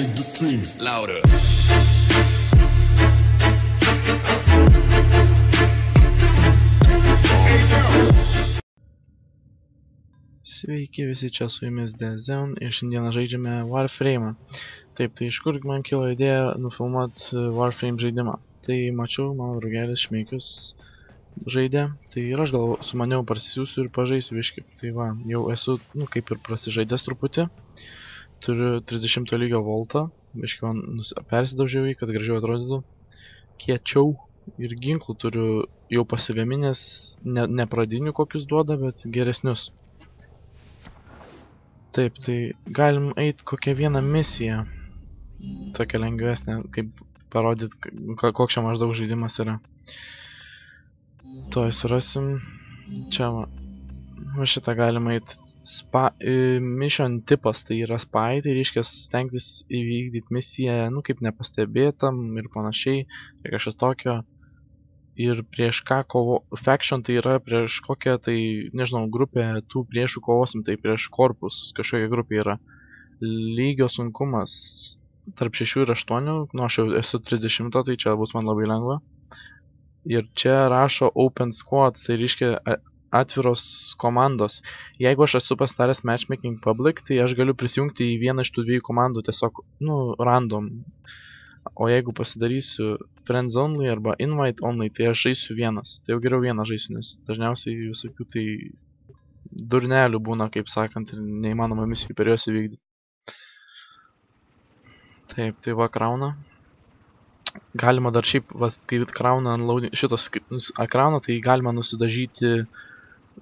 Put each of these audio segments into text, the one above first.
Make the streams louder. Sveiki visi, čia su jumis DZeon ir šiandieną žaidžiame Warframe. Taip, tai iš kur man kilo idėja nufilmuoti Warframe žaidimą. Tai mačiau, mano draugelis Šmeikius žaidė, tai ir aš gal sumaniau parsisiųsiu ir pažaisiu biškį. Tai va, jau esu, kaip ir prasižaidęs truputį. Turiu 30 lygio voltą, biškį man persidaužiau jį, kad gražiau atrodytų. Kiečiau ir ginklų turiu jau pasigaminęs, ne pradinių kokius duoda, bet geresnius. Taip, tai galim eiti kokią vieną misiją, tokią lengvesnę, kaip parodyti, koks čia maždaug žaidimas yra. Tuoj surasim, čia va šitą galim eiti, mission tipas, tai yra spy, tai reiškia stengtis įvykdyti misiją, kaip nepastebėtam ir panašiai, ir kažkas tokio. Ir prieš ką faction tai yra prieš kokią tai, nežinau, grupę tų priešų kovosim, tai prieš korpus kažkokia grupė yra. Lygio sunkumas tarp 6 ir 8, aš jau esu 30, tai čia bus man labai lengva. Ir čia rašo Open Squad, tai reiškia atviros komandos. Jeigu aš esu pasidaręs Matchmaking Public, tai aš galiu prisijungti į vieną iš tų dviejų komandų, tiesiog, random. O jeigu pasidarysiu Friends Only arba Invite Only, tai aš žaisiu vienas. Tai jau geriau vieną žaisiu, nes dažniausiai visokių tai durnelių būna, kaip sakant, ir neįmanoma misijų per juos įvykdyti. Taip, tai va krauna. Galima dar šiaip, kai krauna šitos ekrano, tai galima nusidažyti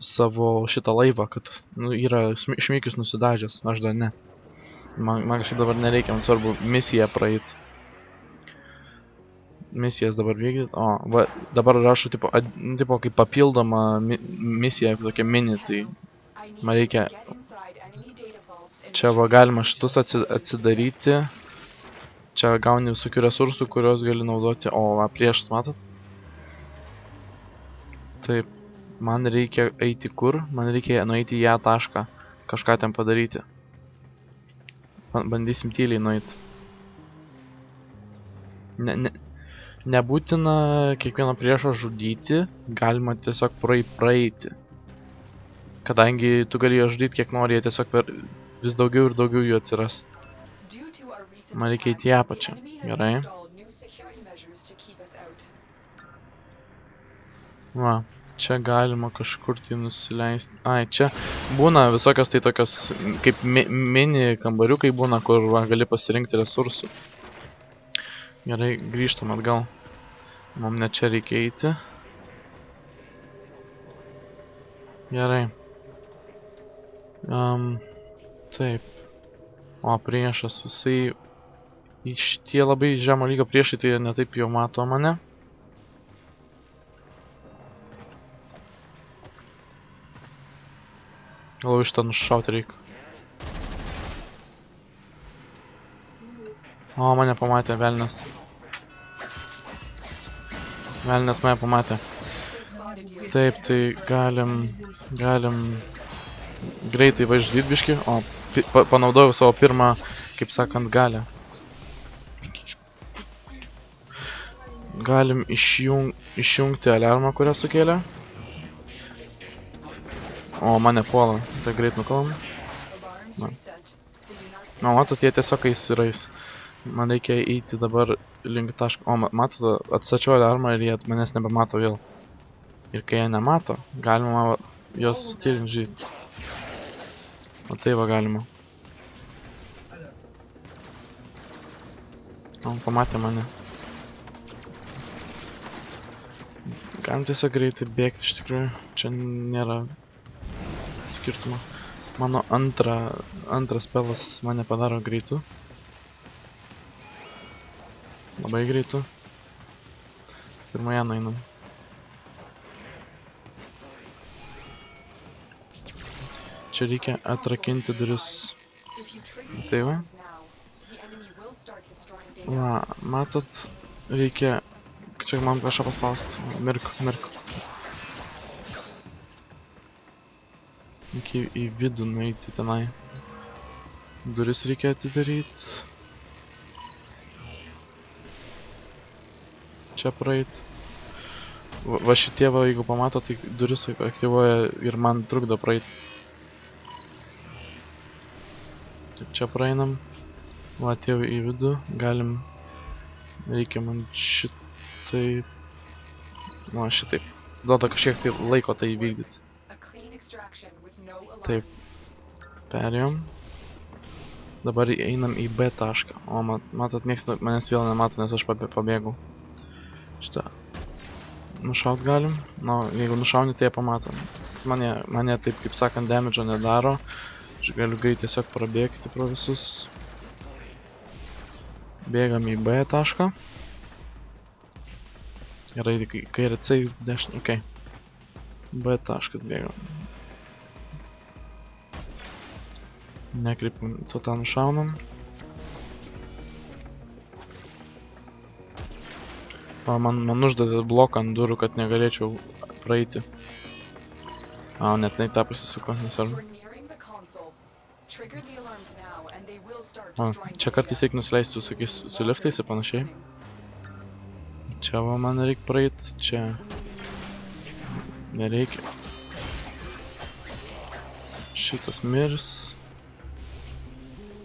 savo šitą laivą, kad yra Šmeikius nusidažęs, aš dar ne. Man kažkaip dabar nereikia, man svarbu misiją praeiti. Misijas dabar vykdyti. O, va, dabar rašau tipo kaip papildoma misija, tokia mini, tai man reikia. Čia va galima šitus atsidaryti. Čia gauni visokių resursų, kuriuos gali naudoti. O, va, priešas, matot? Taip, man reikia eiti kur? Man reikia nueiti į ją tašką. Kažką ten padaryti. Bandysim tyliai nueiti. Nebūtina kiekvieno priešo žudyti, galima tiesiog praeiti. Kadangi tu gali jo žudyti kiek nori, jie tiesiog vis daugiau ir daugiau jų atsiras. Man reikia eiti į apačią. Gerai. Va, čia galima kažkur tai nusileisti. Ai, čia būna visokios tai tokios kaip mini kambariukai būna, kur gali pasirinkti resursų. Gerai, grįžtam atgal. Mums ne čia reikia eiti. Gerai. Taip. O, priešas, jisai... Tie labai žemo lygio priešai, tai ne taip jau mato mane. Gal iš ten nušauti reikia. O, mane pamatė velnias. Velnias mane pamatė. Taip, tai galim greitai važdyt biškį. O, panaudojau savo pirmą, kaip sakant, galę. Galim išjungti aliarmą, kurią sukėlė. O, mane puola. Tai greit nukalam. O, matot, jie tiesiog eis. Man reikia eiti dabar link taško. O, matot, atstačiau aliarmą ir jie manęs nebemato vėl. Ir kai jie nemato, galima jos tyliai žyti. O tai va galima. O, pamatė mane. Galim tiesiog greitai bėgti, iš tikrųjų. Čia nėra skirtumo. Mano antras pelas mane padaro greitų. Labai greitų. Pirmoje nueinam. Čia reikia atrakinti duris. Tai va. Va, matot, reikia... Čia man kažką paspausti. Mirk. Reikia į vidų nueiti tenai. Duris reikia atidaryti. čia praeit. Va šitie, va, jeigu pamato, tai duris aktyvuoja ir man trukdo praeit. Taip, čia praeinam. Va, atėjau į vidų, galim, reikia man šitaip, va, šitaip. Duoda kažkiek tai laiko tai įvykdyti. Taip, perėjom. Dabar einam į B tašką. O, matot, nieks manęs vėl nemato, nes aš pabėgau. Šitą nušaut galim. Na, jeigu nušauni, tai jie pamato. Mane taip, kaip sakant, damage'o nedaro. Aš galiu greit tiesiog prabėgti pro visus. Bėgam į B tašką. Gerai, kairė C, dešinė, okei. B taškas bėgam. Nekreipim, to tą nušaunam. O, man uždavė bloką ant durų, kad negalėčiau praeiti. A, net ne tą pasisuko, nesvarbu. O, čia kartais reikia nusileisti visokiais su liftais ir panašiai. Čia va man reikia praeiti, čia nereikia. Šitas mirs.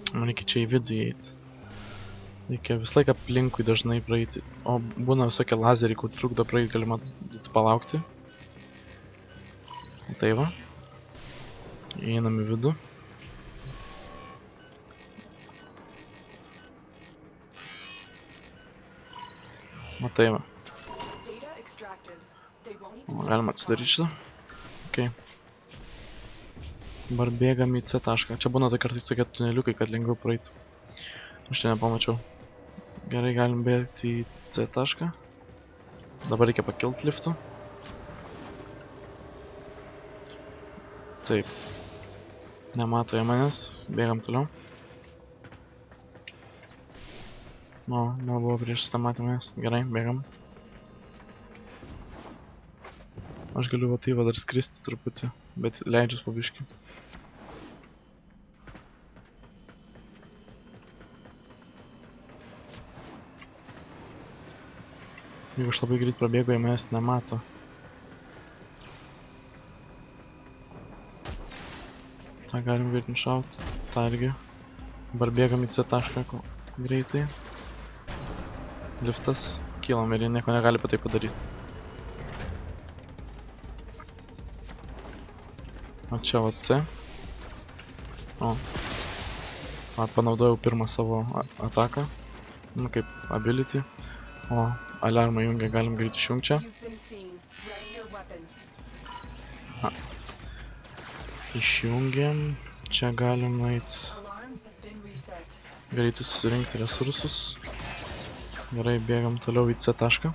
Man reikia čia į vidų įeiti. Reikia visą laiką aplinkui dažnai praeiti. O būna visokie lazeriai, kur trukdo praeiti, galima palaukti. Tai va. Einam į vidų. O tai va. O, galima atsidaryti šitą. Okay. Dabar bėgam į C tašką. Čia būna kartais tokie tuneliukai, kad lengviau praeitų. Aš čia nepamačiau. Gerai, galim bėgti į C tašką. Dabar reikia pakilti liftu. Taip. Nemato jie manęs. Bėgam toliau. O, buvo prieš tą matę manęs. Gerai, bėgam. Aš galiu va tai va dar skristi truputį, bet leidžius po biškį. Jeigu aš labai greit prabėgu, jie manęs nemato. tą galim greit nušaut, tą irgi. Dabar bėgam į C tašką greitai. Liftas, kylam ir jie nieko negali apie tai padaryti. O čia va C. O. Panaudojau pirmą savo ataką. Nu kaip ability. O aliarmą jungia, galim greit išjungt čia. Išjungiam. Čia galim eit greitai susirinkti resursus. Gerai, bėgam toliau į C tašką.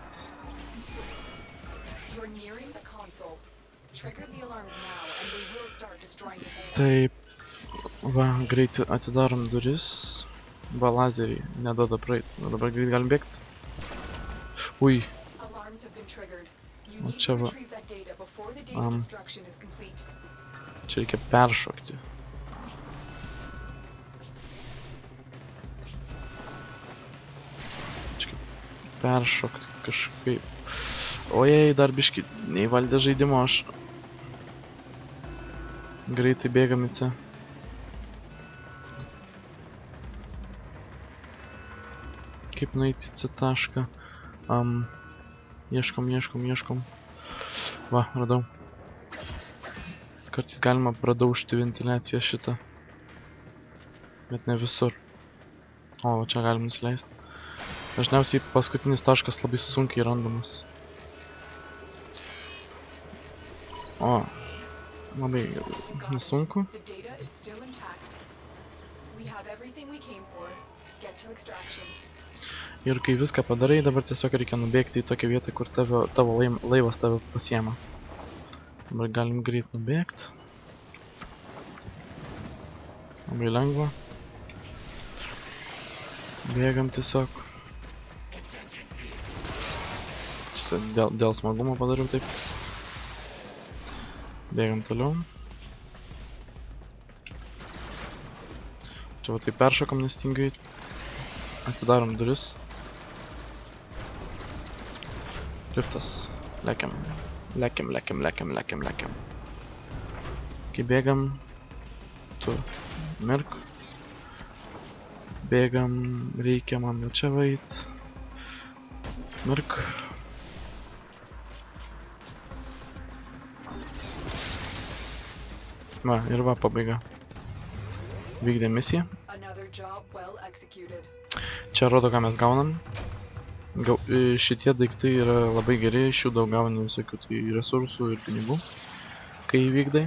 Taip, va, greit atidarom duris. Va, lazeriai neduoda praeit. Dabar greit galim bėgt. Ui. O čia va. Čia reikia peršokti. Čia peršokti kažkaip. Ojei, dar biškį neįvaldė žaidimo aš. Greitai bėgam į C. Kaip nueiti į C tašką? Ieškom. Va, radau. Kartais galima pradaužti ventiliaciją šitą. Bet ne visur. O, čia galim nusileisti. Dažniausiai paskutinis taškas labai sunkiai randamas. O, labai nesunku. Ir kai viską padarai, dabar tiesiog reikia nubėgti į tokią vietą, kur tavo laivas tave pasiema. Dabar galim greit nubėgti. Labai lengva. Bėgam tiesiog. Čia dėl smagumo padariau taip. Bėgam toliau. Čia va taip peršokam nestingai. Atidarom duris. Liftas. Lekiam. Lekiam. Kai bėgam, tu mirk. Bėgam, reikia man jau čia vait. Mirk. Va, ir va, pabaiga. Vykdė misiją. Čia rodo, ką mes gaunam. Šitie daiktai yra labai geri, iš jų daug gauni visokių tai resursų ir pinigų, kai įvykdai.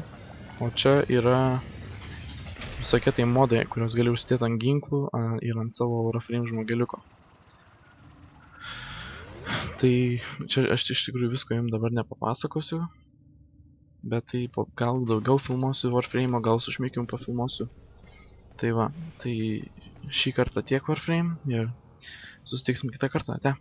O čia yra visokie tai modai, kuriuos gali užsidėti ant ginklų ir ant savo Warframe žmogeliuko. Tai čia aš iš tikrųjų visko jums dabar nepapasakosiu, bet tai gal daugiau filmuosiu Warframe, gal su Šmikium pafilmuosiu. Tai va, tai šį kartą tiek Warframe ir susitiksim kitą kartą, ate.